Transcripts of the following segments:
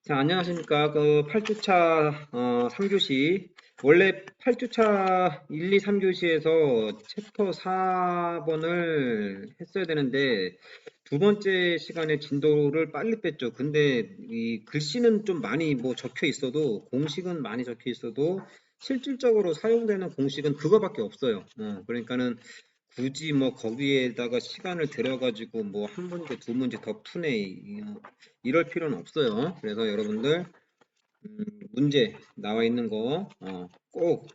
자, 안녕하십니까. 8주차 3교시. 원래 8주차 1, 2, 3교시에서 챕터 4번을 했어야 되는데, 두 번째 시간에 진도를 빨리 뺐죠. 근데 이 글씨는 좀 많이 뭐 적혀 있어도, 공식은 많이 적혀 있어도, 실질적으로 사용되는 공식은 그거밖에 없어요. 그러니까는 굳이 뭐 거기에다가 시간을 들여가지고 뭐 한 문제, 두 문제 더 푸네. 이럴 필요는 없어요. 그래서 여러분들 문제 나와 있는 거 꼭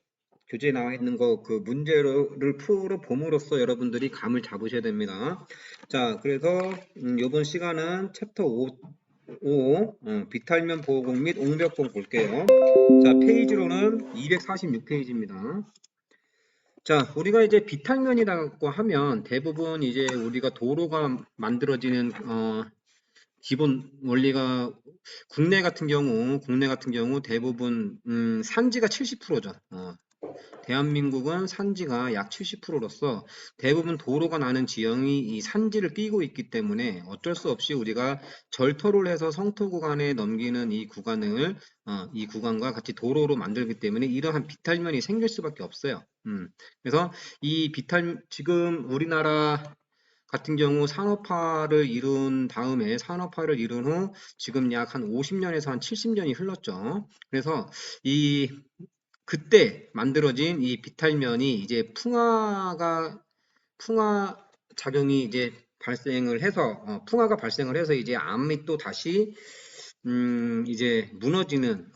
교재에 나와 있는 거 그 문제를 풀어 봄으로써 여러분들이 감을 잡으셔야 됩니다. 자, 그래서 이번 시간은 챕터 5 비탈면 보호공 및 옹벽공 볼게요. 자, 페이지로는 246페이지입니다. 자, 우리가 이제 비탈면이라고 하면 대부분 이제 우리가 도로가 만들어지는 기본 원리가 국내 같은 경우 대부분 산지가 70%죠. 대한민국은 산지가 약 70%로서 대부분 도로가 나는 지형이 이 산지를 끼고 있기 때문에 어쩔 수 없이 우리가 절터를 해서 성토 구간에 넘기는 이 구간을 이 구간과 같이 도로로 만들기 때문에 이러한 비탈면이 생길 수밖에 없어요. 그래서 이 지금 우리나라 같은 경우 산업화를 이룬 다음에 산업화를 이룬 후 지금 약 한 50년에서 한 70년이 흘렀죠. 그래서 이 그때 만들어진 이 비탈면이 이제 풍화 작용이 이제 발생을 해서 풍화가 발생을 해서 이제 암이 또 다시 이제 무너지는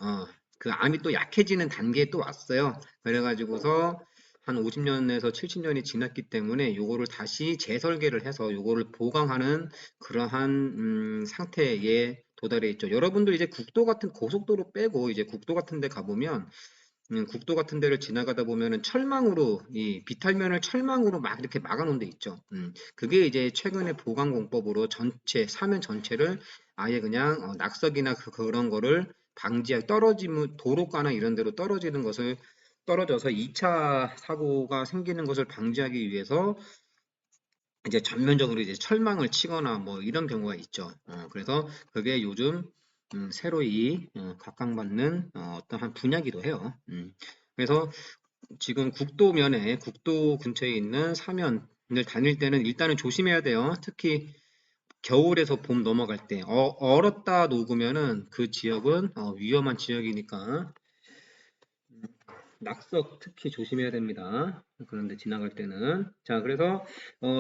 그 암이 또 약해지는 단계에 또 왔어요. 그래가지고서 한 50년에서 70년이 지났기 때문에 요거를 다시 재설계를 해서 요거를 보강하는 그러한 상태에 도달해 있죠. 여러분들 이제 국도 같은 고속도로 빼고 이제 국도 같은 데 가보면 국도 같은 데를 지나가다 보면은 철망으로 이 비탈면을 철망으로 막 이렇게 막아 놓은 데 있죠. 그게 이제 최근에 보강공법으로 전체 사면 전체를 아예 그냥 낙석이나 그런 거를 방지하기 떨어지면 도로가나 이런 데로 떨어지는 것을 떨어져서 2차 사고가 생기는 것을 방지하기 위해서 이제 전면적으로 이제 철망을 치거나 뭐 이런 경우가 있죠. 그래서 그게 요즘 새로이 각광받는 어떠한 분야기도 해요. 그래서 지금 국도면에 국도 근처에 있는 사면을 다닐 때는 일단은 조심해야 돼요. 특히 겨울에서 봄 넘어갈 때 얼었다 녹으면은 그 지역은 위험한 지역이니까 낙석 특히 조심해야 됩니다. 그런데 지나갈 때는. 자, 그래서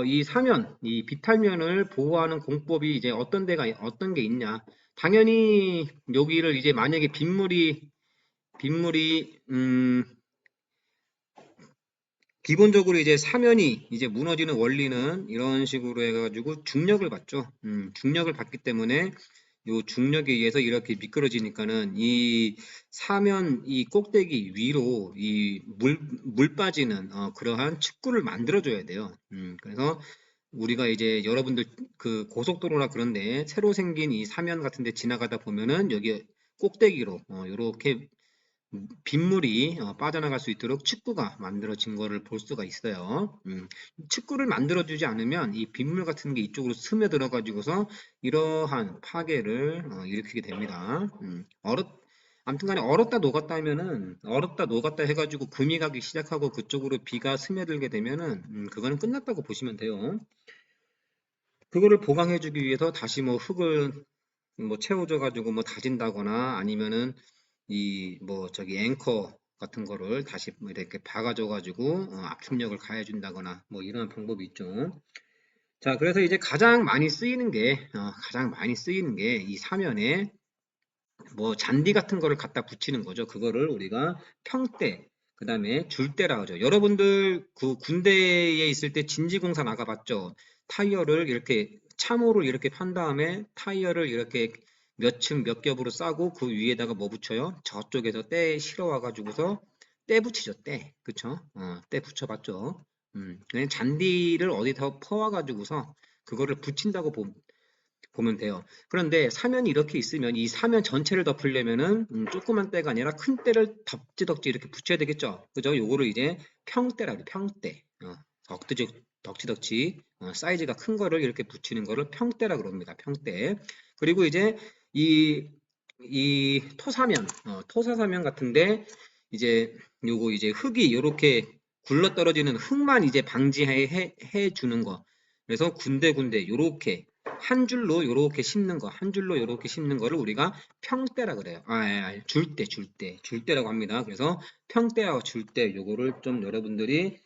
이 사면, 이 비탈면을 보호하는 공법이 이제 어떤 게 있냐. 당연히 여기를 이제 만약에 빗물이 기본적으로 이제 사면이 이제 무너지는 원리는 이런 식으로 해가지고 중력을 받죠. 중력을 받기 때문에 요 중력에 의해서 이렇게 미끄러지니까는 이 사면 이 꼭대기 위로 이 물 빠지는 그러한 축구를 만들어 줘야 돼요. 그래서 우리가 이제 여러분들 그 고속도로나 그런데 새로 생긴 이 사면 같은 데 지나가다 보면은 여기 꼭대기로 이렇게 빗물이 빠져나갈 수 있도록 축구가 만들어진 거를 볼 수가 있어요. 축구를 만들어주지 않으면 이 빗물 같은 게 이쪽으로 스며들어 가지고서 이러한 파괴를 일으키게 됩니다. 아무튼 간에 얼었다 녹았다 하면은 얼었다 녹았다 해가지고 금이 가기 시작하고 그쪽으로 비가 스며들게 되면은 그거는 끝났다고 보시면 돼요. 그거를 보강해주기 위해서 다시 뭐 흙을 뭐 채워줘 가지고 뭐 다진다거나 아니면은 이 뭐 저기 앵커 같은 거를 다시 뭐 이렇게 박아줘 가지고 압축력을 가해준다거나 뭐 이런 방법이 있죠. 자, 그래서 이제 가장 많이 쓰이는 게 이 사면에 뭐 잔디 같은 거를 갖다 붙이는 거죠. 그거를 우리가 평대, 그 다음에 줄대라고 하죠. 여러분들 그 군대에 있을 때 진지공사 나가봤죠? 타이어를 이렇게 참호를 이렇게 판 다음에 타이어를 이렇게 몇 층 몇 겹으로 싸고 그 위에다가 뭐 붙여요? 저쪽에서 때 실어 와가지고서 때 붙이죠. 때, 그쵸? 때 붙여봤죠. 그냥 잔디를 어디다 퍼와가지고서 그거를 붙인다고 보면 돼요. 그런데 사면이 이렇게 있으면 이 사면 전체를 덮으려면은 조그만 때가 아니라 큰 때를 덕지덕지 이렇게 붙여야 되겠죠. 그죠? 요거를 이제 평대라 그래. 평대. 덕지덕지 사이즈가 큰 거를 이렇게 붙이는 거를 평대라 그럽니다. 평대. 그리고 이제 이 이 토사면, 토사사면 같은데 이제 요거 이제 흙이 요렇게 굴러 떨어지는 흙만 이제 방지해 주는 거. 그래서 군데군데 요렇게 한 줄로 요렇게 심는 거, 한 줄로 요렇게 심는 거를 우리가 평대라 그래요. 줄대라고 합니다. 그래서 평대와 줄대 요거를 좀 여러분들이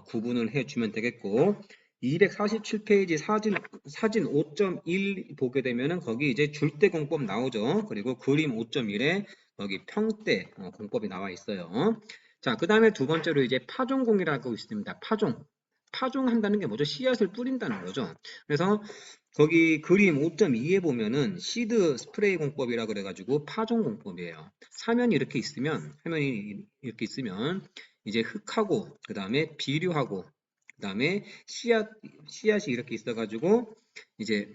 구분을 해 주면 되겠고, 247페이지 사진 5.1 보게 되면은 거기 이제 줄대 공법 나오죠. 그리고 그림 5.1에 거기 평대 공법이 나와 있어요. 자, 그 다음에 두 번째로 이제 파종공이라고 있습니다. 파종한다는 게 뭐죠? 씨앗을 뿌린다는 거죠. 그래서 거기 그림 5.2에 보면은 시드 스프레이 공법이라 그래가지고 파종 공법이에요. 화면이 이렇게 있으면 이제 흙하고 그 다음에 비료하고 그 다음에 씨앗이 이렇게 있어가지고 이제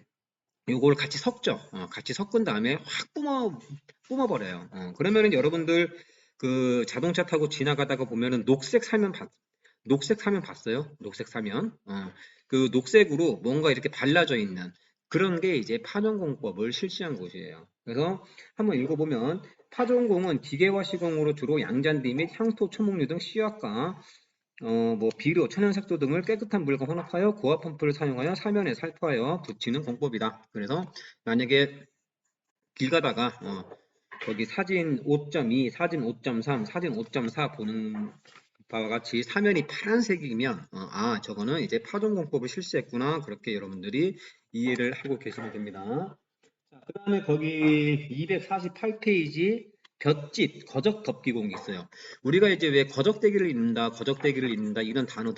요걸 같이 섞죠. 같이 섞은 다음에 확 뿜어버려요. 그러면은 여러분들 그 자동차 타고 지나가다가 보면은 녹색 사면 봤어요? 녹색 사면. 그 녹색으로 뭔가 이렇게 발라져 있는 그런 게 이제 파종공법을 실시한 곳이에요. 그래서 한번 읽어보면 파종공은 기계화 시공으로 주로 양잔디 및 향토, 초목류 등 씨앗과 뭐 비료, 천연색소 등을 깨끗한 물과 혼합하여 고압 펌프를 사용하여 사면에 살포하여 붙이는 공법이다. 그래서 만약에 길 가다가 거기 사진 5.2, 사진 5.3, 사진 5.4 보는 바와 같이 사면이 파란색이면 저거는 이제 파종 공법을 실시했구나. 그렇게 여러분들이 이해를 하고 계시면 됩니다. 자, 그 다음에 거기 248페이지 볏짚, 거적 덮기공이 있어요. 우리가 이제 왜 거적대기를 입는다 이런 단어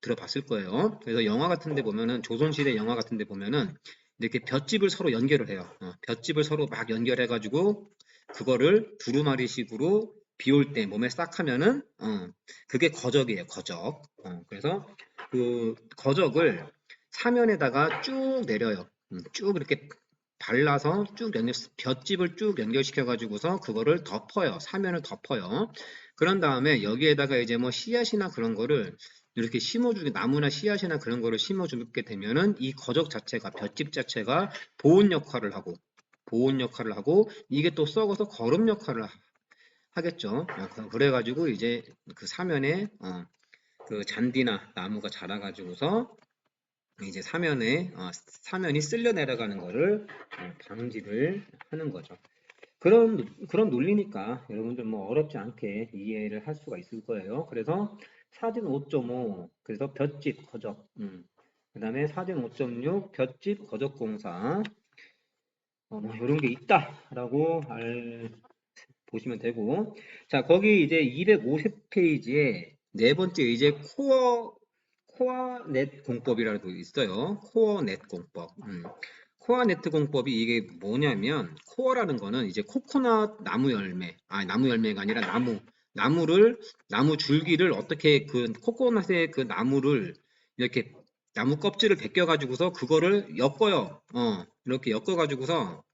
들어봤을 거예요. 그래서 영화 같은 데 보면은 조선시대 영화 같은 데 보면은 이렇게 볏짚을 서로 연결을 해요. 볏짚을 서로 막 연결해 가지고 그거를 두루마리식으로 비 올 때 몸에 싹 하면은 그게 거적이에요. 거적. 그래서 그 거적을 사면에다가 쭉 내려요. 쭉 이렇게 발라서 볏짚을 쭉 연결시켜 가지고서 그거를 덮어요. 사면을 덮어요. 그런 다음에 여기에다가 이제 뭐 씨앗이나 그런 거를 이렇게 심어주게 나무나 씨앗이나 그런 거를 심어주게 되면은 이 거적 자체가 볏짚 자체가 보온 역할을 하고 이게 또 썩어서 거름 역할을 하겠죠. 그래가지고 이제 그 사면에 그 잔디나 나무가 자라가지고서 이제 사면이 쓸려 내려가는 거를 방지를 하는 거죠. 그런 논리니까 여러분들 뭐 어렵지 않게 이해를 할 수가 있을 거예요. 그래서 사진 5.5, 그래서 볏짚 거적, 그 다음에 사진 5.6 볏짚 거적공사, 뭐 이런 게 있다라고 보시면 되고, 자 거기 이제 250페이지에 네 번째 이제 코어넷 공법이라고 있어요. 코어넷 공법. 코어네트 공법이 이게 뭐냐면 코어라는 거는 이제 코코넛 나무 열매가 아니라 나무 줄기를 어떻게 그 코코넛의 그 나무를 이렇게 나무 껍질을 벗겨 가지고서 그거를 엮어요. 이렇게 엮어 가지고서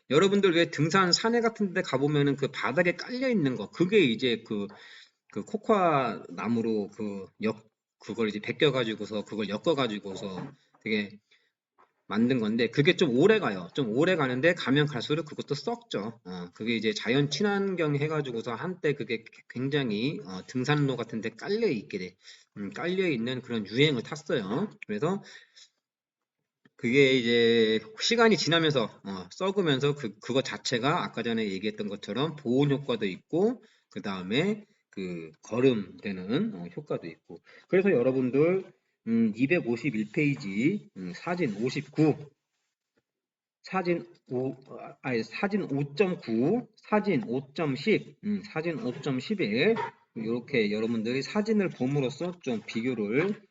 여러분들 왜 등산 산에 같은 데 가보면은 그 바닥에 깔려 있는 거 그게 이제 그 코코아 나무로 그걸 이제 벗겨 가지고서 그걸 엮어 가지고서 되게 만든 건데 그게 좀 오래 가요. 좀 오래 가는데 가면 갈수록 그것도 썩죠. 그게 이제 자연 친환경 해가지고서 한때 그게 굉장히 등산로 같은 데 깔려 있는 그런 유행을 탔어요. 그래서 그게 이제 시간이 지나면서 썩으면서 그거 자체가 아까 전에 얘기했던 것처럼 보온 효과도 있고 그 다음에 그 거름되는 효과도 있고 그래서 여러분들 251페이지 사진 59 사진 5.9 사진 5.10 사진 5.11 이렇게 여러분들이 사진을 봄으로써 좀 비교를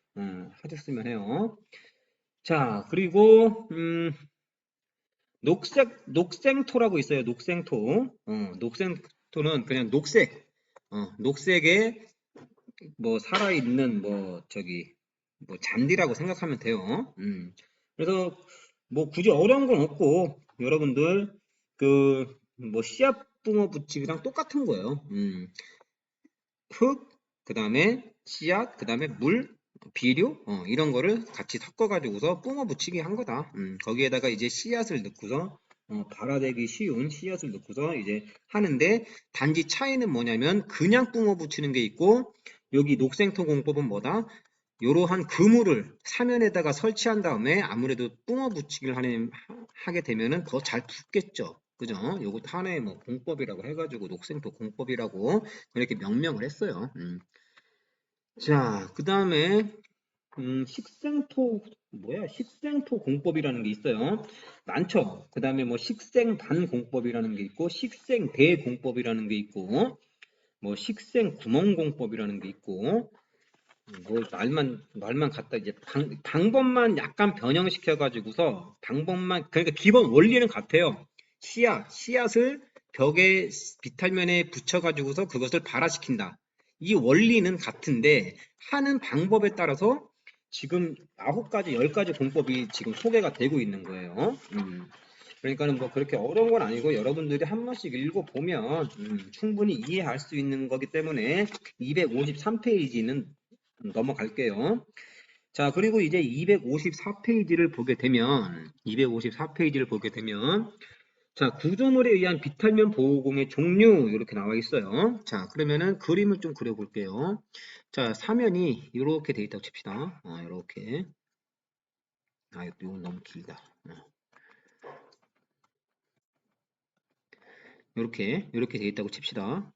하셨으면 해요. 자, 그리고 녹생토라고 있어요. 녹생토. 녹생토는 그냥 녹색에 뭐 살아있는 뭐 저기 뭐 잔디라고 생각하면 돼요. 그래서 뭐 굳이 어려운 건 없고 여러분들 그 뭐 씨앗 붕어 붙이기랑 똑같은 거예요. 흙, 그 다음에 씨앗, 그 다음에 물, 비료 이런 거를 같이 섞어 가지고서 뿜어 붙이기 한 거다. 거기에다가 이제 씨앗을 넣고서 발화되기 쉬운 씨앗을 넣고서 이제 하는데, 단지 차이는 뭐냐면 그냥 뿜어 붙이는 게 있고, 여기 녹생토 공법은 뭐다? 이러한 그물을 사면에다가 설치한 다음에 아무래도 뿜어 붙이기를 하게 되면은 더 잘 붙겠죠. 그죠? 요것도 하나의 뭐 공법이라고 해가지고 녹생토 공법이라고 그렇게 명명을 했어요. 자, 그 다음에 식생토 공법이라는 게 있어요. 많죠. 그 다음에 뭐 식생반 공법이라는 게 있고, 식생대 공법이라는 게 있고, 뭐 식생구멍 공법이라는 게 있고, 뭐 말만 갖다 이제 방법만 약간 변형시켜 가지고서 방법만, 그러니까 기본 원리는 같아요. 씨앗을 벽에 비탈면에 붙여 가지고서 그것을 발화시킨다. 이 원리는 같은데 하는 방법에 따라서 지금 9가지, 10가지 공법이 지금 소개가 되고 있는 거예요. 그러니까는 뭐 그렇게 어려운 건 아니고 여러분들이 한 번씩 읽어보면 충분히 이해할 수 있는 거기 때문에 253페이지는 넘어갈게요. 자, 그리고 이제 254페이지를 보게 되면, 자, 구조물에 의한 비탈면 보호공의 종류, 이렇게 나와 있어요. 자, 그러면은 그림을 좀 그려볼게요. 자, 사면이 이렇게 돼 있다고 칩시다. 이렇게. 이건 너무 길다. 이렇게 돼 있다고 칩시다.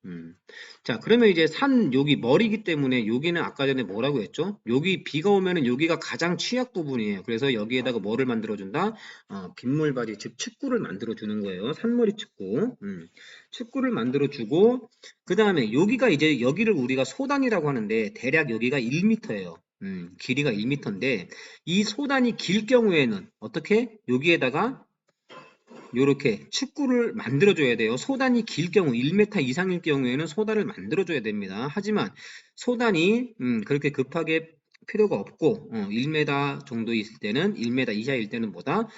자, 그러면 이제 여기 머리기 때문에 여기는 아까 전에 뭐라고 했죠? 여기 비가 오면은 여기가 가장 취약 부분이에요. 그래서 여기에다가 뭐를 만들어준다? 빗물바지, 즉 축구를 만들어주는 거예요. 산머리 축구. 축구를 만들어주고, 그 다음에 여기가 이제 여기를 우리가 소단이라고 하는데 대략 여기가 1m예요. 길이가 1m인데 이 소단이 길 경우에는 어떻게? 여기에다가 요렇게 축구를 만들어줘야 돼요. 소단이 길 경우 1m 이상일 경우에는 소단을 만들어줘야 됩니다. 하지만 소단이 그렇게 급하게 필요가 없고 1m 정도 있을 때는 1m 이하일 때는 뭐다?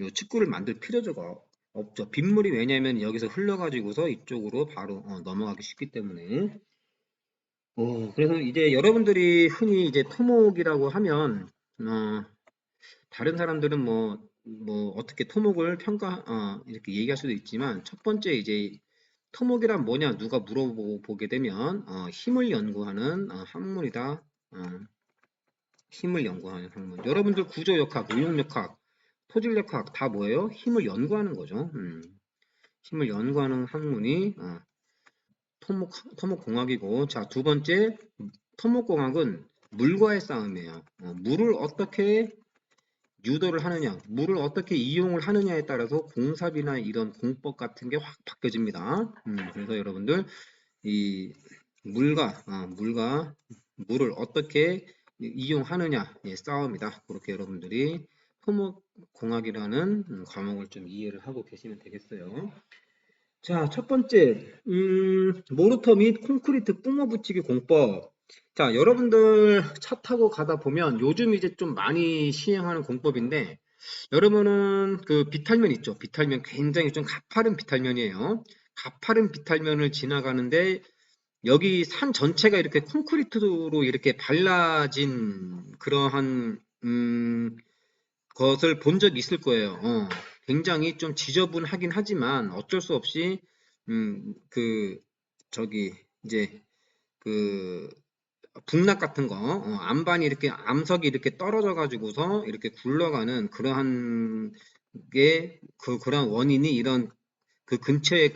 요 축구를 만들 필요가 없죠. 빗물이 왜냐면 여기서 흘러가지고서 이쪽으로 바로 넘어가기 쉽기 때문에. 그래서 이제 여러분들이 흔히 이제 토목이라고 하면 다른 사람들은 뭐 어떻게 토목을 이렇게 얘기할 수도 있지만, 첫 번째 이제 토목이란 뭐냐 누가 물어보게 되면 힘을 연구하는 학문이다. 힘을 연구하는 학문. 여러분들 구조역학, 의용역학, 토질역학 다 뭐예요? 힘을 연구하는 거죠. 힘을 연구하는 학문이 토목공학이고, 자, 두 번째 토목공학은 물과의 싸움이에요. 물을 어떻게 유도를 하느냐, 물을 어떻게 이용을 하느냐에 따라서 공삽이나 이런 공법 같은 게 확 바뀌어집니다. 그래서 여러분들 이 물과 물을 어떻게 이용하느냐의 싸움이다. 그렇게 여러분들이 토목공학이라는 과목을 좀 이해를 하고 계시면 되겠어요. 자, 첫 번째, 모르터 및 콘크리트 뿜어붙이기 공법. 자, 여러분들 차 타고 가다 보면 요즘 이제 좀 많이 시행하는 공법인데, 여러분은 그 비탈면 있죠? 비탈면 굉장히 좀 가파른 비탈면이에요. 가파른 비탈면을 지나가는데 여기 산 전체가 이렇게 콘크리트로 이렇게 발라진 그러한 것을 본 적 있을 거예요. 굉장히 좀 지저분하긴 하지만 어쩔 수 없이 저기 이제 그 북락 같은 거, 암반이 이렇게 암석이 이렇게 떨어져 가지고서 이렇게 굴러가는 그러한 그러한 원인이 이런 그 근처에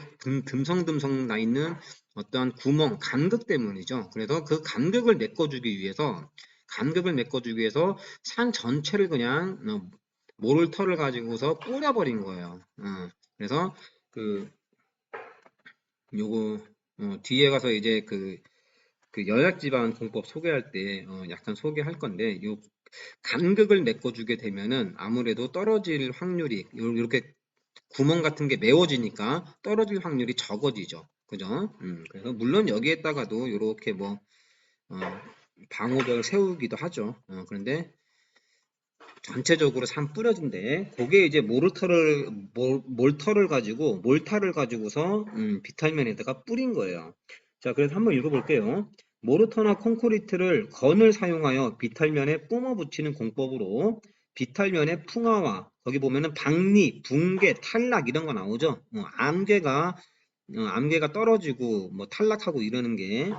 듬성듬성 나 있는 어떠한 구멍, 간극 때문이죠. 그래서 그 간극을 메꿔주기 위해서 산 전체를 그냥 모를터를 가지고서 뿌려버린 거예요. 그래서 그 요거 뒤에 가서 이제 그 여약지방 공법 소개할 때 약간 소개할 건데, 요 간극을 메꿔주게 되면은 아무래도 떨어질 확률이 이렇게 구멍 같은 게 메워지니까 떨어질 확률이 적어지죠. 그죠? 그래서 물론 여기에다가도 이렇게 방호벽을 세우기도 하죠. 그런데 전체적으로 산 뿌려진데, 그게 이제 몰타를 가지고서 비탈면에다가 뿌린 거예요. 자, 그래서 한번 읽어볼게요. 모르터나 콘크리트를 건을 사용하여 비탈면에 뿜어 붙이는 공법으로 비탈면의 풍화와 거기 보면은 박리, 붕괴, 탈락 이런 거 나오죠. 암괴가 떨어지고 뭐 탈락하고 이러는 게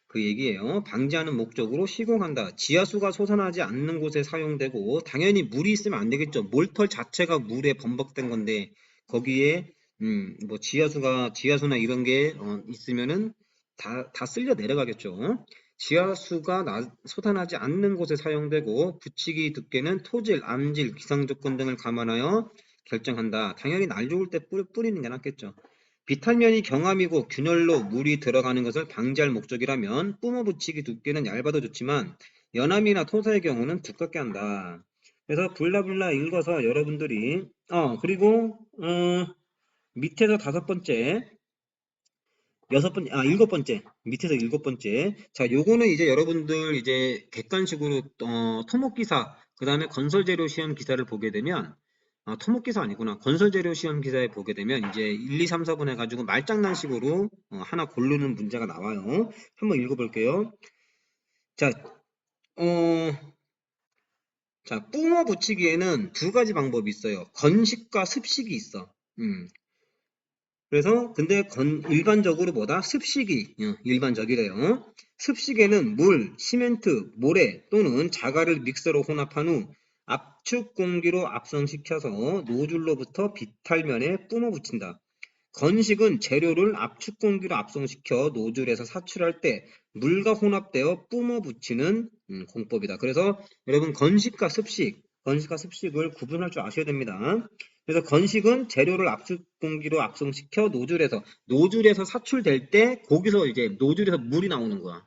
그 얘기예요. 방지하는 목적으로 시공한다. 지하수가 솟아나지 않는 곳에 사용되고 당연히 물이 있으면 안 되겠죠. 몰털 자체가 물에 범벅된 건데 거기에 뭐 지하수나 이런 게 있으면은 다 쓸려 내려가겠죠. 지하수가 솟아나지 않는 곳에 사용되고 붙이기 두께는 토질, 암질, 기상조건 등을 감안하여 결정한다. 당연히 날 좋을 때 뿌리는 게 낫겠죠. 비탈면이 경암이고 균열로 물이 들어가는 것을 방지할 목적이라면 뿜어 붙이기 두께는 얇아도 좋지만 연암이나 토사의 경우는 두껍게 한다. 그래서 블라블라 읽어서 여러분들이 그리고 밑에서 일곱 번째 밑에서 일곱 번째 자 요거는 이제 여러분들 이제 객관식으로 토목기사 그 다음에 건설재료 시험 기사를 보게 되면 토목기사 아니구나. 건설재료 시험 기사에 보게 되면 이제 1, 2, 3, 4분 해가지고 말장난식으로 하나 고르는 문제가 나와요. 한번 읽어볼게요. 자, 뿜어 붙이기에는 두 가지 방법이 있어요. 건식과 습식이 있어. 그래서 근데 일반적으로 뭐다? 습식이 일반적이래요. 습식에는 물, 시멘트, 모래 또는 자갈을 믹서로 혼합한 후 압축 공기로 압성시켜서 노즐로부터 비탈면에 뿜어 붙인다. 건식은 재료를 압축 공기로 압성시켜 노즐에서 사출할 때 물과 혼합되어 뿜어 붙이는 공법이다. 그래서 여러분 건식과 습식을 구분할 줄 아셔야 됩니다. 그래서 건식은 재료를 압축 공기로 압성시켜 노즐에서 사출될 때 거기서 이제 노즐에서 물이 나오는 거야.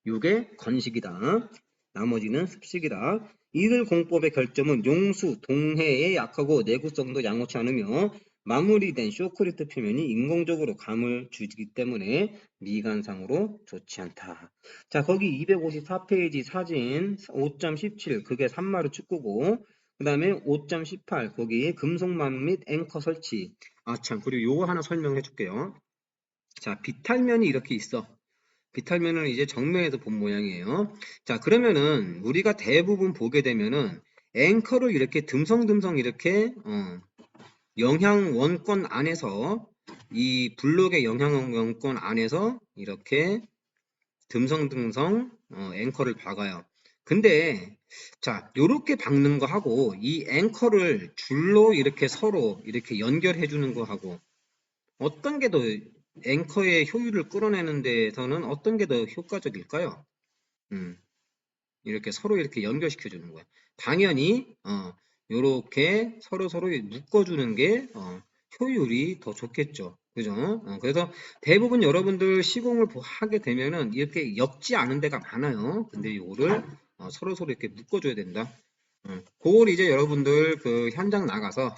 요게 건식이다. 나머지는 습식이다. 이들 공법의 결점은 용수, 동해에 약하고 내구성도 양호치 않으며 마무리된 쇼크리트 표면이 인공적으로 감을 주기 때문에 미관상으로 좋지 않다. 자, 거기 254페이지 사진 5.17 그게 산마루 축구고 그 다음에 5.18 거기 금속만 및 앵커 설치 참 그리고 요거 하나 설명해 줄게요. 자, 비탈면이 이렇게 있어. 비탈면은 이제 정면에서 본 모양이에요. 자, 그러면은 우리가 대부분 보게 되면은 앵커를 이렇게 듬성듬성 이렇게 영향 원권 안에서 이 블록의 영향 원권 안에서 이렇게 듬성듬성 앵커를 박아요. 근데 자, 요렇게 박는 거 하고 이 앵커를 줄로 이렇게 서로 이렇게 연결해 주는 거 하고 어떤 게 더 앵커의 효율을 끌어내는 데에서는 어떤 게 더 효과적일까요? 이렇게 서로 이렇게 연결시켜 주는 거야. 당연히 요렇게 서로 묶어주는 게 효율이 더 좋겠죠. 그죠? 그래서 대부분 여러분들 시공을 하게 되면은 이렇게 엮지 않은 데가 많아요. 근데 요거를 서로 이렇게 묶어줘야 된다. 그걸 이제 여러분들 그 현장 나가서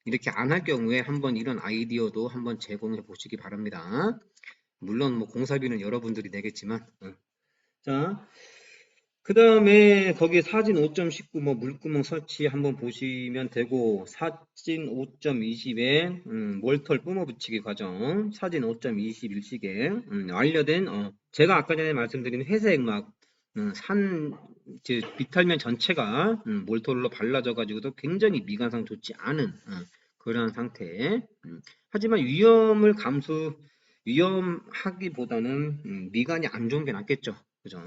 이렇게 안 할 경우에 한번 이런 아이디어도 한번 제공해 보시기 바랍니다. 물론 뭐 공사비는 여러분들이 내겠지만 자, 그 다음에 거기 사진 5.19 뭐 물구멍 설치 한번 보시면 되고 사진 5.20에 몰털 뿜어 붙이기 과정 사진 5.21식에 완료된 제가 아까 전에 말씀드린 회색 막 비탈면 전체가 몰털로 발라져 가지고도 굉장히 미관상 좋지 않은 그런 상태. 하지만 위험하기보다는 미관이 안 좋은 게 낫겠죠. 그죠?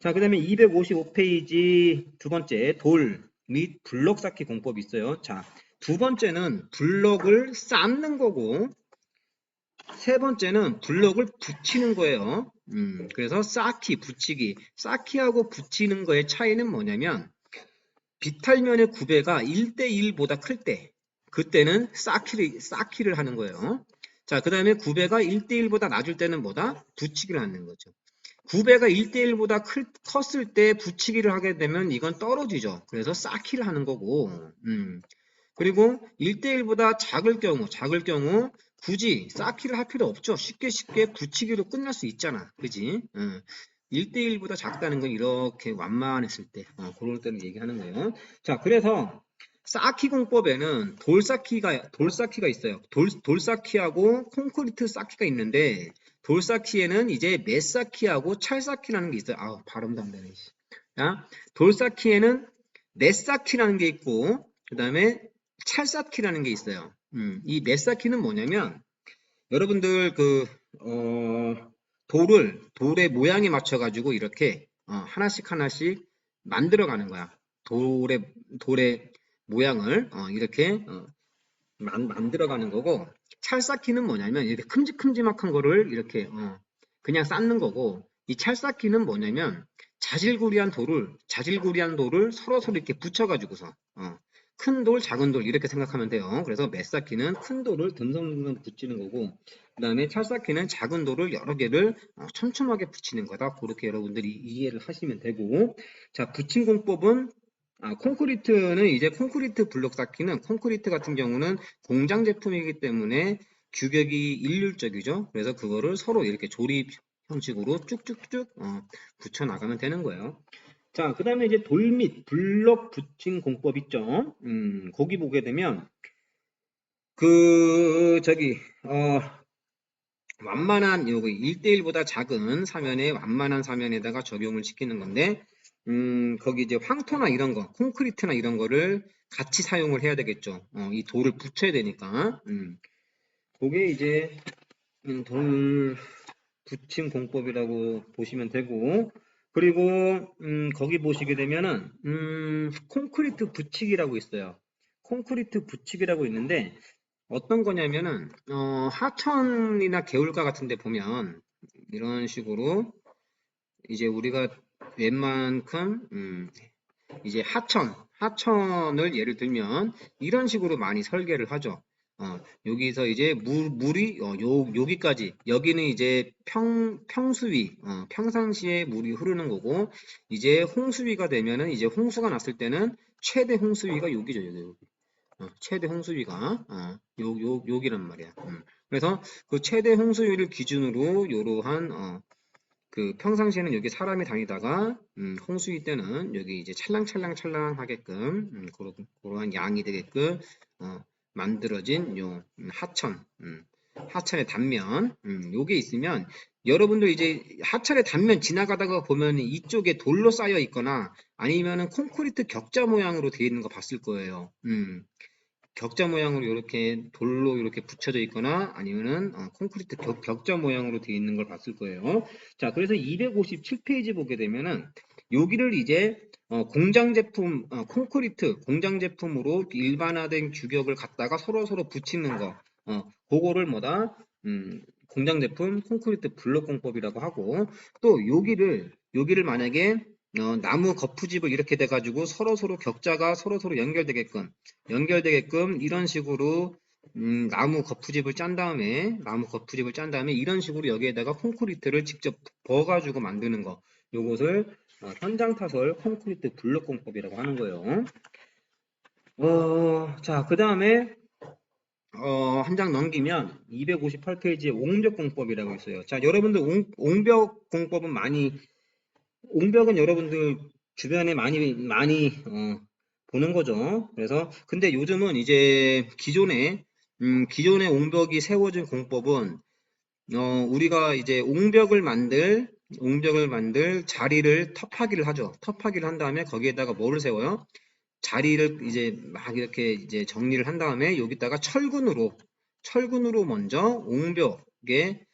자, 그 다음에 255페이지 두 번째 돌 및 블럭 쌓기 공법이 있어요. 자, 두 번째는 블럭을 쌓는 거고 세 번째는 블럭을 붙이는 거예요. 그래서 쌓기하고 붙이는 거의 차이는 뭐냐면 비탈면의 구배가 1대1보다 클 때 그때는 쌓기를 하는 거예요. 자, 그 다음에 구배가 1대1보다 낮을 때는 뭐다? 붙이기를 하는 거죠. 구배가 1대1보다 컸을 때 붙이기를 하게 되면 이건 떨어지죠. 그래서 쌓기를 하는 거고 그리고 1대1보다 작을 경우 굳이 쌓기를 할 필요 없죠. 쉽게 붙이기로 끝날 수 있잖아. 그지? 1대1보다 작다는 건 이렇게 완만했을 때 그럴 때는 얘기하는 거예요. 자, 그래서 쌓기 공법에는 돌쌓기가 있어요. 돌쌓기하고 콘크리트 쌓기가 있는데 돌쌓기에는 이제 매쌓기하고 찰쌓기라는 게 있어요. 발음도 안 되네. 자, 돌 쌓기에는 넷 쌓기라는 게 있고, 그 다음에 찰 쌓기라는 게 있어요. 이 넷 쌓기는 뭐냐면, 여러분들 돌의 모양에 맞춰가지고 이렇게 하나씩 하나씩 만들어 가는 거야. 돌의 모양을 이렇게 만들어 가는 거고, 찰 쌓기는 뭐냐면 이렇게 큼직큼직한 거를 이렇게 그냥 쌓는 거고, 이 찰 쌓기는 뭐냐면 자질구리한 돌을 서로 이렇게 붙여가지고서 큰 돌, 작은 돌 이렇게 생각하면 돼요. 그래서 매 쌓기는 큰 돌을 듬성듬성 붙이는 거고, 그 다음에 찰 쌓기는 작은 돌을 여러 개를 촘촘하게 붙이는 거다. 그렇게 여러분들이 이해를 하시면 되고, 자, 붙임 공법은 콘크리트는 이제 콘크리트 블록 쌓기는 콘크리트 같은 경우는 공장 제품이기 때문에 규격이 일률적이죠. 그래서 그거를 서로 이렇게 조립 형식으로 쭉쭉쭉 붙여 나가면 되는 거예요. 자, 그 다음에 이제 돌밑 블럭 붙임 공법 있죠. 거기 보게 되면 완만한 여기 1대1보다 작은 사면에 완만한 사면에다가 적용을 시키는 건데, 거기 이제 황토나 이런 거, 콘크리트나 이런 거를 같이 사용을 해야 되겠죠. 이 돌을 붙여야 되니까. 그게 이제 돌 붙임 공법이라고 보시면 되고, 그리고 거기 보시게 되면은 콘크리트 붙이기라고 있어요. 콘크리트 붙이기라고 있는데 어떤 거냐면은 하천이나 개울가 같은 데 보면 이런 식으로 이제 우리가 웬만큼 이제 하천을 예를 들면 이런 식으로 많이 설계를 하죠. 여기서 이제 물이 여기까지, 여기는 이제 평수위, 평상시에 물이 흐르는 거고, 이제 홍수위가 되면은 이제 홍수가 났을 때는 최대 홍수위가 여기죠. 여기. 최대 홍수위가 여기란 말이야. 그래서 그 최대 홍수위를 기준으로 이러한 그 평상시에는 여기 사람이 다니다가 홍수위 때는 여기 이제 찰랑찰랑찰랑하게끔 그러한 양이 되게끔 만들어진 요 하천의 단면 요게 있으면 여러분들 이제 하천의 단면 지나가다가 보면 이쪽에 돌로 쌓여 있거나 아니면은 콘크리트 격자 모양으로 되어 있는 거 봤을 거예요. 격자 모양으로 이렇게 돌로 이렇게 붙여져 있거나 아니면은 콘크리트 격자 모양으로 되어 있는 걸 봤을 거예요. 자, 그래서 257페이지 보게 되면은 여기를 이제 공장 제품 콘크리트 공장 제품으로 일반화된 규격을 갖다가 서로 붙이는 거 그거를 뭐다 공장 제품 콘크리트 블록 공법이라고 하고, 또 여기를 만약에 나무 거푸집을 이렇게 돼가지고 서로 격자가 서로 연결되게끔 이런 식으로 나무 거푸집을 짠 다음에 이런 식으로 여기에다가 콘크리트를 직접 버가지고 만드는 거, 요것을 현장 타설 콘크리트 블록 공법이라고 하는 거예요. 자, 그 다음에 한 장 넘기면 258페이지에 옹벽 공법이라고 있어요. 자, 여러분들 옹벽 공법은 옹벽은 여러분들 주변에 많이 보는 거죠. 그래서 근데 요즘은 이제 기존에 옹벽이 세워진 공법은 우리가 이제 옹벽을 만들 자리를 텁하기를 하죠. 텁하기를 한 다음에 거기에다가 뭐를 세워요? 자리를 이제 막 이렇게 이제 정리를 한 다음에 여기다가 철근으로 먼저 옹벽에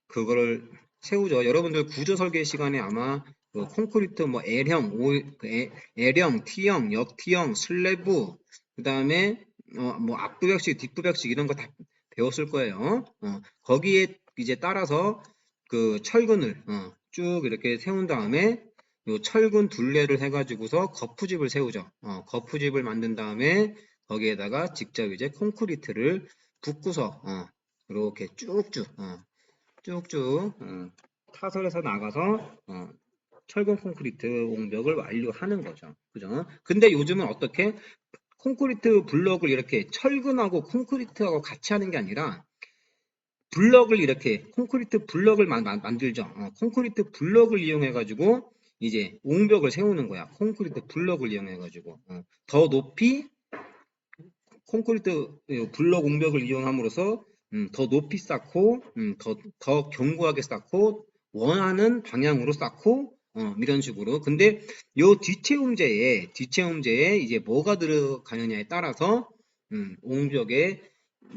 그거를 세우죠. 여러분들 구조 설계 시간에 아마 그 콘크리트 뭐 L형, T형, 역T형, 슬래브, 그 다음에 뭐 앞부벽식, 뒷부벽식 이런 거 다 배웠을 거예요. 거기에 이제 따라서 그 철근을 쭉 이렇게 세운 다음에 요 철근 둘레를 해가지고서 거푸집을 세우죠. 거푸집을 만든 다음에 거기에다가 직접 이제 콘크리트를 붓고서 이렇게 쭉쭉 타설에서 나가서 철근 콘크리트 옹벽을 완료하는 거죠. 그죠? 근데 요즘은 어떻게 콘크리트 블럭을 이렇게 철근하고 콘크리트하고 같이 하는 게 아니라 블럭을 이렇게 콘크리트 블럭을 만들죠. 콘크리트 블럭을 이용해 가지고 이제 옹벽을 세우는 거야. 콘크리트 블럭을 이용해 가지고 더 높이 콘크리트 블럭 옹벽을 이용함으로써 더 높이 쌓고 더 견고하게 쌓고 원하는 방향으로 쌓고 이런 식으로. 근데 요 뒷채움제에 이제 뭐가 들어가느냐에 따라서 옹벽의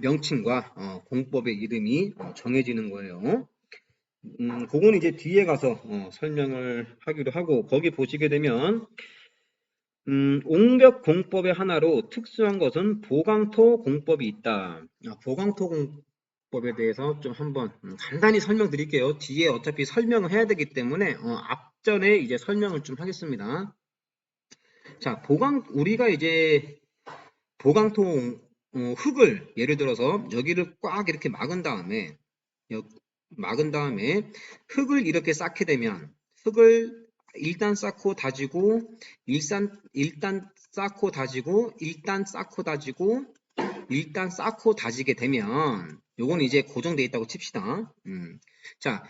명칭과 공법의 이름이 정해지는 거예요. 그건 이제 뒤에 가서 설명을 하기로 하고, 거기 보시게 되면 옹벽 공법의 하나로 특수한 것은 보강토 공법이 있다. 보강토 공법에 대해서 좀 한번 간단히 설명드릴게요. 뒤에 어차피 설명을 해야 되기 때문에 앞전에 이제 설명을 좀 하겠습니다. 자, 우리가 이제 보강토 흙을 예를 들어서 여기를 꽉 이렇게 막은 다음에 흙을 이렇게 쌓게 되면, 흙을 일단 쌓고 다지고 일단 쌓고 다지고 일단 쌓고 다지고 일단 쌓고 다지게 되면, 요거는 이제 고정되어 있다고 칩시다. 자,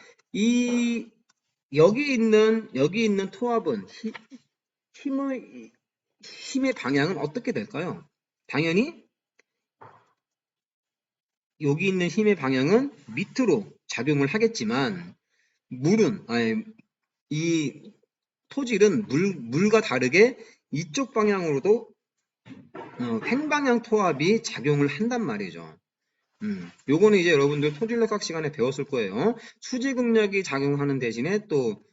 여기 있는 토합은 힘의 방향은 어떻게 될까요? 당연히 여기 있는 힘의 방향은 밑으로 작용을 하겠지만, 이 토질은 물과 다르게 이쪽 방향으로도 횡방향 토합이 작용을 한단 말이죠. 요거는 이제 여러분들 토질력학 시간에 배웠을 거예요. 수직응력이 작용하는 대신에 또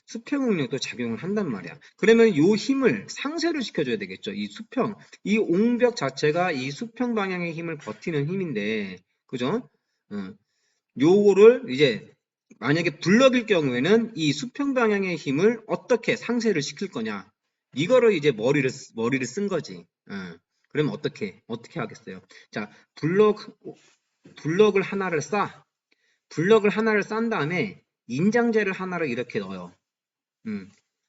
수평응력도 작용을 한단 말이야. 그러면 요 힘을 상쇄를 시켜줘야 되겠죠. 이 옹벽 자체가 이 수평 방향의 힘을 버티는 힘인데, 그죠? 요거를 이제 만약에 블럭일 경우에는 이 수평 방향의 힘을 어떻게 상쇄를 시킬 거냐, 이거를 이제 머리를 쓴 거지. 그러면 어떻게 하겠어요? 자, 블럭을 하나를 싼 다음에 인장재를 하나를 이렇게 넣어요.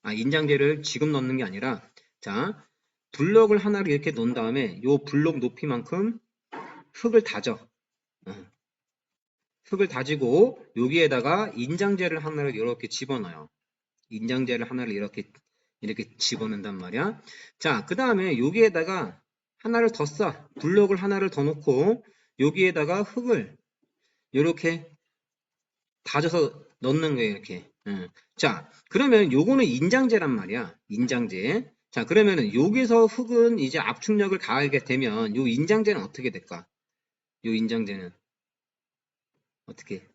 인장재를 지금 넣는 게 아니라, 자, 블럭을 하나를 이렇게 넣은 다음에 요 블럭 높이만큼 흙을 다져. 흙을 다지고 여기에다가 인장재를 하나를 이렇게 집어넣어요. 인장재를 하나를 이렇게 집어넣는단 말이야. 자, 그 다음에 여기에다가 하나를 더 쌓아. 블럭을 하나를 더 놓고 여기에다가 흙을 이렇게 다져서 넣는 거예요. 이렇게. 자, 그러면 요거는 인장재란 말이야. 인장재. 자, 그러면은 여기서 흙은 이제 압축력을 가하게 되면 요 인장재는 어떻게 될까? 요 인장재는 어떻게?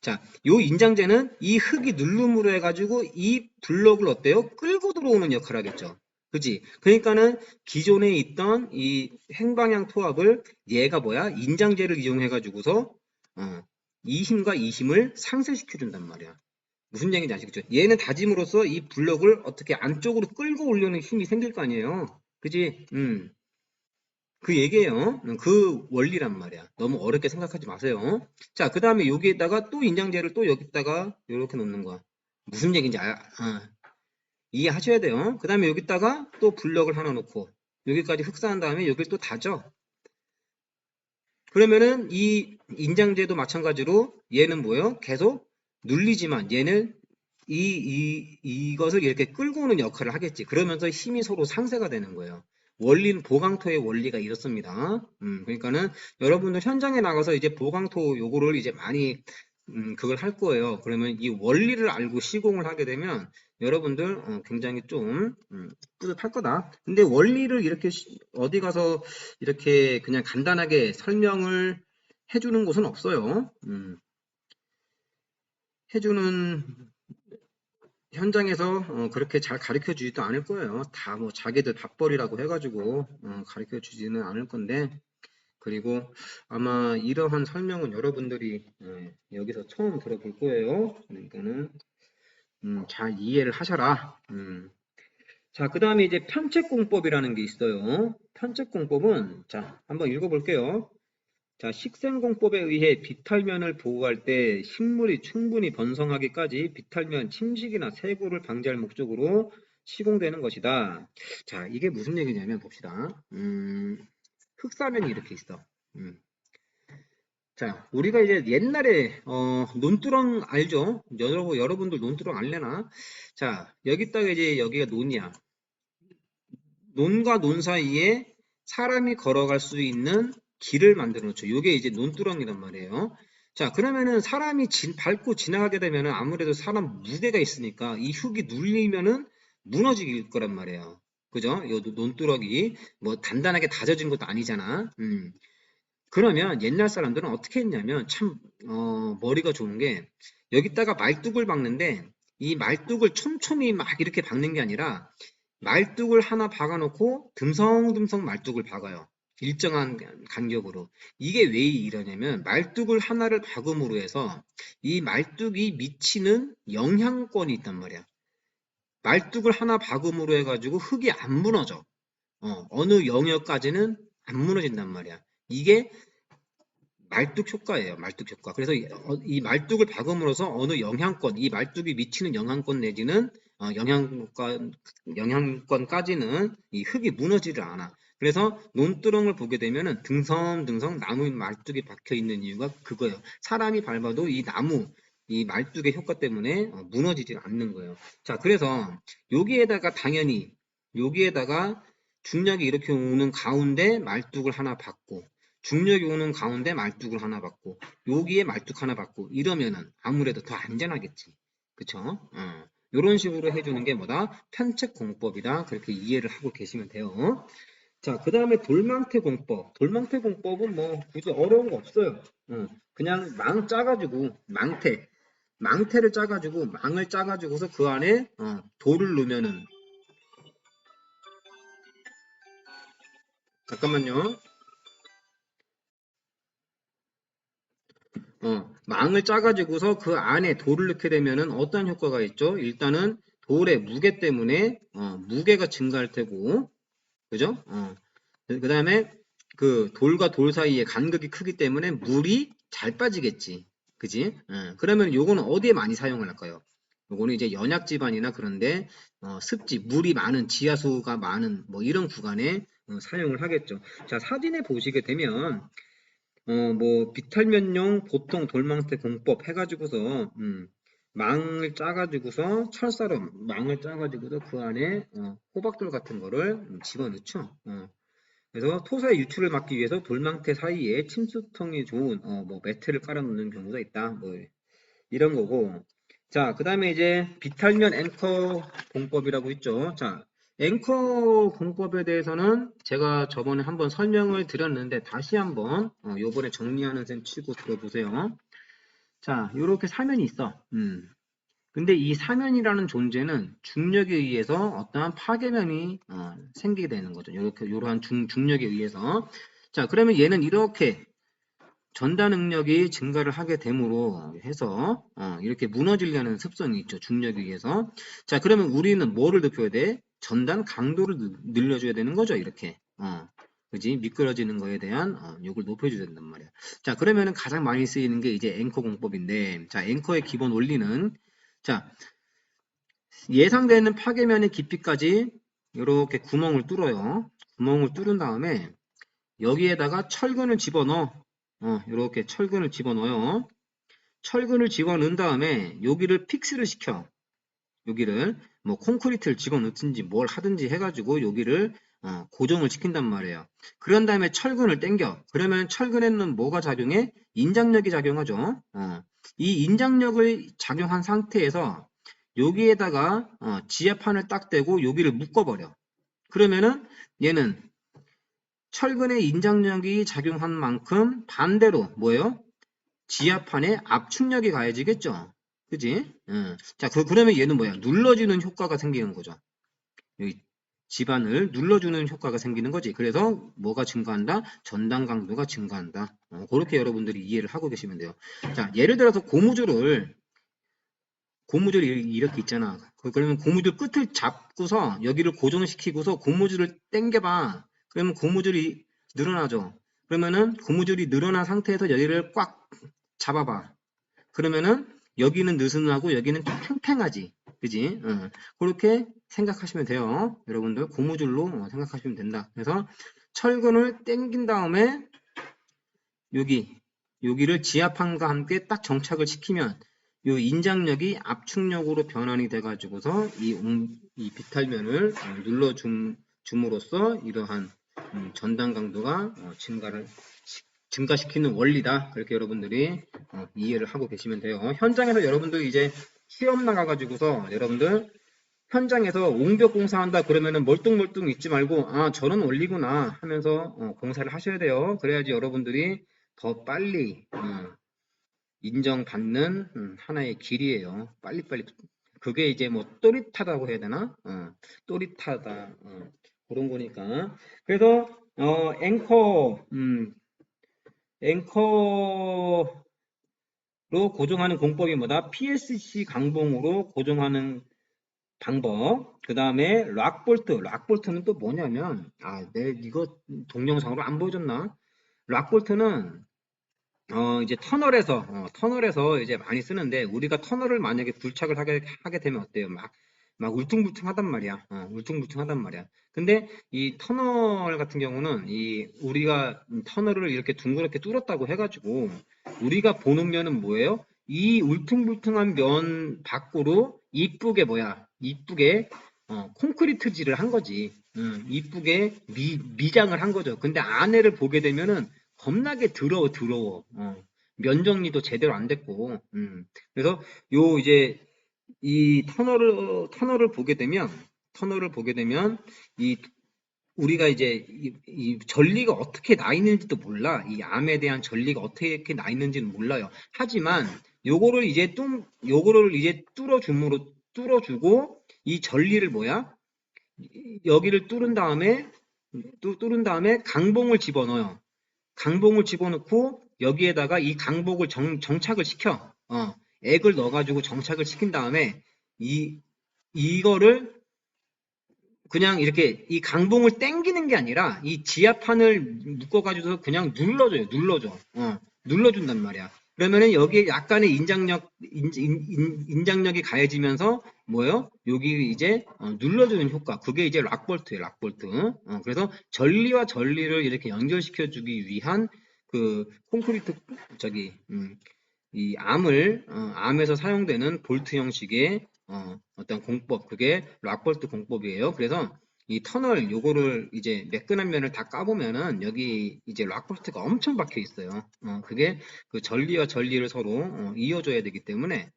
자, 요 인장재는 이 흙이 누름으로 해가지고 이 블럭을 어때요? 끌고 들어오는 역할을 하겠죠. 그지? 그러니까는 기존에 있던 이 행방향 토합을 얘가 인장재를 이용해가지고서 이 힘과 이 힘을 상쇄시켜준단 말이야. 무슨 얘기인지 아시겠죠? 얘는 다짐으로써 이 블럭을 어떻게 안쪽으로 끌고 올려는 힘이 생길 거 아니에요. 그지? 그 얘기예요. 그 원리란 말이야. 너무 어렵게 생각하지 마세요. 자, 그 다음에 여기에다가 또 인장재를 또 여기다가 이렇게 놓는 거야. 무슨 얘기인지 이해하셔야 돼요. 그 다음에 여기다가 또 블럭을 하나 놓고 여기까지 흡사한 다음에 여기를 또 다져. 그러면은 이 인장재도 마찬가지로 얘는 뭐예요? 계속 눌리지만 얘는 이것을 이렇게 끌고 오는 역할을 하겠지. 그러면서 힘이 서로 상쇄가 되는 거예요. 원리는 보강토의 원리가 이렇습니다. 그러니까는 여러분들 현장에 나가서 이제 보강토 요거를 이제 많이 그걸 할 거예요. 그러면 이 원리를 알고 시공을 하게 되면 여러분들 굉장히 좀 뿌듯할 거다. 근데 원리를 이렇게 어디 가서 이렇게 그냥 간단하게 설명을 해주는 곳은 없어요. 해주는 현장에서 그렇게 잘 가르쳐 주지도 않을 거예요. 다 뭐 자기들 밥벌이라고 해가지고 가르쳐 주지는 않을 건데, 그리고 아마 이러한 설명은 여러분들이 여기서 처음 들어볼 거예요. 그러니까는 잘 이해를 하셔라. 자, 그 다음에 이제 편책공법이라는 게 있어요. 편책공법은, 자, 한번 읽어볼게요. 자, 식생공법에 의해 비탈면을 보호할 때 식물이 충분히 번성하기까지 비탈면 침식이나 쇠고를 방지할 목적으로 시공되는 것이다. 자, 이게 무슨 얘기냐면 봅시다. 흑사면이 이렇게 있어. 자, 우리가 이제 옛날에 논두렁 알죠? 여러분들 논두렁 알려나? 자, 여기다가 이제 여기가 논이야. 논과 논 사이에 사람이 걸어갈 수 있는 길을 만들어 놓죠. 이게 이제 논두렁이란 말이에요. 자, 그러면은 사람이 밟고 지나가게 되면은 아무래도 사람 무게가 있으니까 이 흙이 눌리면은 무너질 거란 말이에요. 그죠? 요 논두렁이 뭐 단단하게 다져진 것도 아니잖아. 그러면 옛날 사람들은 어떻게 했냐면 참 머리가 좋은 게 여기다가 말뚝을 박는데 이 말뚝을 촘촘히 막 이렇게 박는 게 아니라 말뚝을 하나 박아놓고 듬성듬성 말뚝을 박아요. 일정한 간격으로. 이게 왜 이러냐면 말뚝을 하나를 박음으로 해서 이 말뚝이 미치는 영향권이 있단 말이야. 말뚝을 하나 박음으로 해가지고 흙이 안 무너져. 어느 영역까지는 안 무너진단 말이야. 이게 말뚝 효과예요. 말뚝 효과. 그래서 이 말뚝을 박음으로써 어느 영향권, 이 말뚝이 미치는 영향권 내지는 영향권까지는 이 흙이 무너지를 않아. 그래서 논두렁을 보게 되면은 등성등성 나무 말뚝이 박혀 있는 이유가 그거예요. 사람이 밟아도 이 나무, 이 말뚝의 효과 때문에 무너지지 않는 거예요. 자, 그래서 여기에다가 당연히 여기에다가 중력이 이렇게 오는 가운데 말뚝을 하나 박고 중력이 오는 가운데 말뚝을 하나 받고 여기에 말뚝 하나 받고 이러면은 아무래도 더 안전하겠지. 그쵸? 이런 식으로 해주는 게 뭐다? 편측공법이다. 그렇게 이해를 하고 계시면 돼요. 자, 그 다음에 돌망태 공법. 돌망태 공법은 뭐 굳이 어려운 거 없어요. 그냥 망 짜가지고 망태를 짜가지고 망을 짜가지고서 그 안에 돌을 넣으면은 잠깐만요. 망을 짜가지고서 그 안에 돌을 넣게 되면은 어떤 효과가 있죠? 일단은 돌의 무게 때문에 무게가 증가할 테고, 그죠? 그 다음에 그 돌과 돌 사이에 간격이 크기 때문에 물이 잘 빠지겠지, 그지? 그러면 요거는 어디에 많이 사용을 할까요? 요거는 이제 연약 지반이나 그런데 습지, 물이 많은 지하수가 많은 뭐 이런 구간에 사용을 하겠죠. 자, 사진에 보시게 되면 뭐 비탈면용 보통 돌망태 공법 해가지고서 망을 짜가지고서 철사로 망을 짜가지고서 그 안에 호박돌 같은 거를 집어넣죠. 그래서 토사의 유출을 막기 위해서 돌망태 사이에 침수통이 좋은 뭐 매트를 깔아놓는 경우가 있다. 뭐 이런 거고. 자, 그 다음에 이제 비탈면 앵커 공법이라고 있죠. 자, 앵커 공법에 대해서는 제가 저번에 한번 설명을 드렸는데 다시 한번 요번에 정리하는 셈 치고 들어보세요. 자, 요렇게 사면이 있어. 근데 이 사면이라는 존재는 중력에 의해서 어떠한 파괴면이 생기게 되는 거죠. 요러한 중력에 의해서. 자, 그러면 얘는 이렇게 전달 능력이 증가를 하게 됨으로 해서 이렇게 무너지려는 습성이 있죠. 중력에 의해서. 자, 그러면 우리는 뭐를 높여야 돼? 전단 강도를 늘려줘야 되는 거죠. 이렇게. 그지? 미끄러지는 거에 대한 요걸 높여줘야 된단 말이야. 자, 그러면은 가장 많이 쓰이는 게 이제 앵커 공법인데, 자, 앵커의 기본 원리는 자, 예상되는 파괴면의 깊이까지 이렇게 구멍을 뚫어요. 구멍을 뚫은 다음에 여기에다가 철근을 집어넣어. 이렇게 철근을 집어넣어요. 철근을 집어넣은 다음에 여기를 픽스를 시켜. 여기를 뭐 콘크리트를 집어넣든지 뭘 하든지 해가지고 여기를 고정을 시킨단 말이에요. 그런 다음에 철근을 당겨. 그러면 철근에는 뭐가 작용해? 인장력이 작용하죠. 이 인장력을 작용한 상태에서 여기에다가 지하판을 딱 대고 여기를 묶어버려. 그러면은 얘는 철근의 인장력이 작용한 만큼 반대로 뭐예요? 지하판에 압축력이 가해지겠죠. 그지? 자, 그러면 얘는 뭐야? 눌러주는 효과가 생기는 거죠. 여기 지반을 눌러주는 효과가 생기는 거지. 그래서 뭐가 증가한다? 전단 강도가 증가한다. 그렇게 여러분들이 이해를 하고 계시면 돼요. 자, 예를 들어서 고무줄이 이렇게 있잖아. 그러면 고무줄 끝을 잡고서 여기를 고정시키고서 고무줄을 당겨봐. 그러면 고무줄이 늘어나죠. 그러면은 고무줄이 늘어난 상태에서 여기를 꽉 잡아봐. 그러면은 여기는 느슨하고 여기는 좀 팽팽하지. 그지? 그렇게 생각하시면 돼요. 여러분들 고무줄로 생각하시면 된다. 그래서 철근을 당긴 다음에 여기를 지하판과 함께 딱 정착을 시키면 이 인장력이 압축력으로 변환이 돼가지고서 이 비탈면을 눌러줌으로써 이러한 전단 강도가 증가를 증가시키는 원리다. 그렇게 여러분들이 이해를 하고 계시면 돼요. 현장에서 여러분들 이제 시험 나가가지고서 여러분들 현장에서 옹벽 공사한다 그러면은 멀뚱멀뚱 있지 말고 아 저런 원리구나 하면서 공사를 하셔야 돼요. 그래야지 여러분들이 더 빨리 인정받는 하나의 길이에요. 빨리빨리 그게 이제 뭐 또릿하다고 해야 되나? 또릿하다 그런 거니까. 그래서 앵커로 고정하는 공법이 뭐다? PSC 강봉으로 고정하는 방법. 그 다음에 락볼트. 락볼트는 또 뭐냐면 이거 동영상으로 안 보여줬나? 락볼트는 이제 터널에서 이제 많이 쓰는데 우리가 터널을 만약에 불착을 하게 되면 어때요? 막 울퉁불퉁하단 말이야. 울퉁불퉁하단 말이야. 근데 이 터널 같은 경우는 우리가 터널을 이렇게 둥그렇게 뚫었다고 해가지고 우리가 보는 면은 뭐예요? 이 울퉁불퉁한 면 밖으로 이쁘게 콘크리트질을 한 거지. 이쁘게 미장을 한 거죠. 근데 안에를 보게 되면은 겁나게 더러워. 면 정리도 제대로 안 됐고. 그래서 이제 이 터널을 보게 되면 우리가 이제 이 전리가 어떻게 나 있는지도 몰라. 이 암에 대한 전리가 어떻게 나 있는지는 몰라요. 하지만 요거를 이제 뚫어주고 이 전리를 여기를 뚫은 다음에 강봉을 집어넣어요. 강봉을 집어넣고 여기에다가 이 강봉을 정착을 시켜. 액을 넣어가지고 정착을 시킨 다음에 이거를 그냥 이렇게 이 강봉을 당기는 게 아니라 이 지하판을 묶어가지고 그냥 눌러준단 말이야. 그러면은 여기에 약간의 인장력이 가해지면서 여기 이제 눌러주는 효과. 그게 이제 락볼트예요, 락볼트. 그래서 전리와 전리를 이렇게 연결시켜주기 위한 그 콘크리트 이 암에서 사용되는 볼트 형식의 어떤 공법, 그게 락볼트 공법이에요. 그래서 이 터널 요거를 이제 매끈한 면을 다 까보면은 여기 이제 락볼트가 엄청 박혀 있어요. 그게 그 전리와 전리를 서로 이어줘야 되기 때문에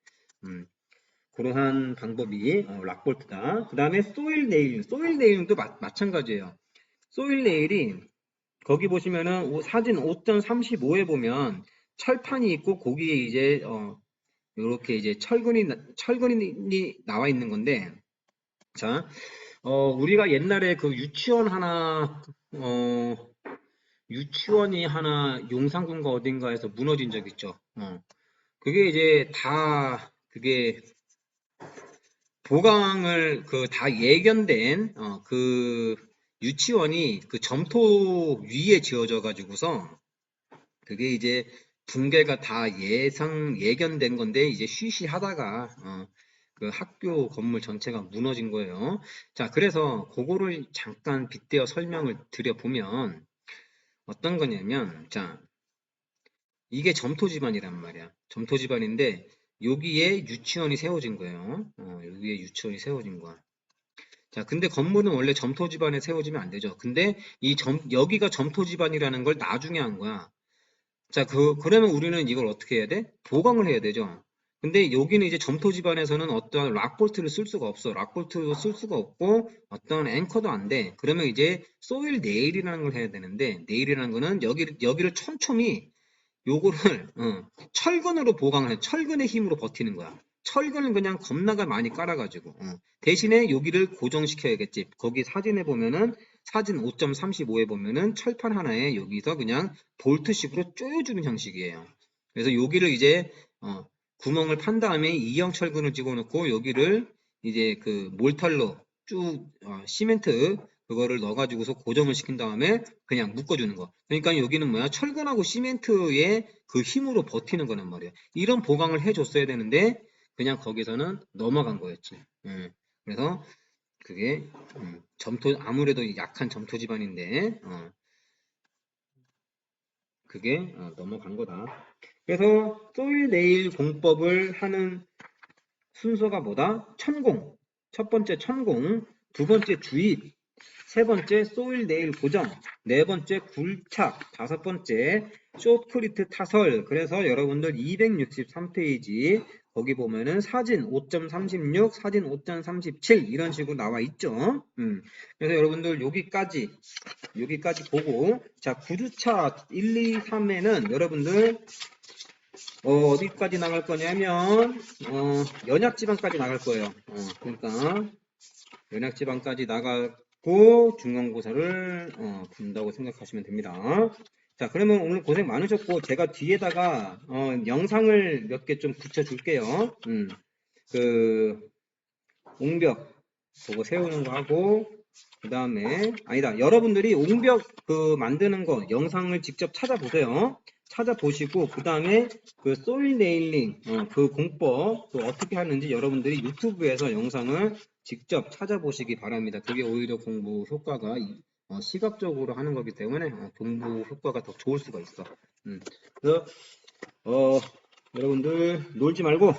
그러한 방법이 락볼트다. 그 다음에 소일 네일도 마찬가지예요. 소일 네일이 거기 보시면은 사진 5.35에 보면 철판이 있고 거기에 이제 이렇게 이제 철근이 나와 있는 건데, 자, 우리가 옛날에 그 유치원이 하나 용산군가 어딘가에서 무너진 적 있죠. 그게 이제 그게 보강을 다 예견된 그 유치원이 그 점토 위에 지어져 가지고서 그게 이제 붕괴가 다 예견된 건데 이제 쉬쉬하다가 그 학교 건물 전체가 무너진 거예요. 자, 그래서 그거를 잠깐 빗대어 설명을 드려보면 어떤 거냐면, 자, 이게 점토 집안이란 말이야. 점토 집안인데 여기에 유치원이 세워진 거예요. 여기에 유치원이 세워진 거야. 자, 근데 건물은 원래 점토 집안에 세워지면 안 되죠. 근데 여기가 점토 집안이라는 걸 나중에 한 거야. 자, 그러면 우리는 이걸 어떻게 해야 돼? 보강을 해야 되죠. 근데 여기는 이제 점토 집안에서는 어떠한 락볼트를 쓸 수가 없어. 락볼트도 쓸 수가 없고, 어떤 앵커도 안 돼. 그러면 이제 소일 네일이라는 걸 해야 되는데, 네일이라는 거는 여기를 촘촘히 요거를 철근으로 보강을 해. 철근의 힘으로 버티는 거야. 철근을 그냥 겁나가 많이 깔아가지고 대신에 여기를 고정시켜야겠지. 거기 사진에 보면은 사진 5.35에 보면은 철판 하나에 여기서 그냥 볼트식으로 조여주는 형식이에요. 그래서 여기를 이제 구멍을 판 다음에 이형 철근을 집어넣고 여기를 이제 그 몰탈로 쭉 시멘트 그거를 넣어가지고서 고정을 시킨 다음에 그냥 묶어주는 거. 그러니까 여기는 뭐야? 철근하고 시멘트의 그 힘으로 버티는 거란 말이야. 이런 보강을 해줬어야 되는데 그냥 거기서는 넘어간 거였지. 그래서 그게 아무래도 약한 점토 집안인데 그게 넘어간 거다. 그래서 소일 네일 공법을 하는 순서가 뭐다? 천공. 첫 번째 천공, 두 번째 주입, 세 번째 소일 네일 고정, 네 번째 굴착, 다섯 번째 숏크리트 타설. 그래서 여러분들 263페이지 거기 보면은 사진 5.36, 사진 5.37 이런 식으로 나와 있죠. 그래서 여러분들 여기까지 보고, 자 구주차 1, 2, 3에는 여러분들 어디까지 나갈 거냐면 연약지방까지 나갈 거예요. 그러니까 연약지방까지 나가고 중간고사를 본다고 생각하시면 됩니다. 자, 그러면 오늘 고생 많으셨고 제가 뒤에다가 영상을 몇 개 좀 붙여줄게요. 그 옹벽 그거 세우는 거 하고, 그 다음에 아니다, 여러분들이 옹벽 그 만드는 거 영상을 직접 찾아보세요. 찾아보시고 그 다음에 그 소일 네일링 그 공법 그 어떻게 하는지 여러분들이 유튜브에서 영상을 직접 찾아보시기 바랍니다. 그게 오히려 공부 효과가 시각적으로 하는 거기 때문에 공부 효과가 더 좋을 수가 있어. 그래서 여러분들 놀지 말고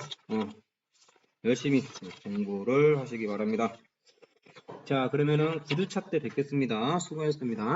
열심히 공부를 하시기 바랍니다. 자, 그러면은 9주차 때 뵙겠습니다. 수고하셨습니다.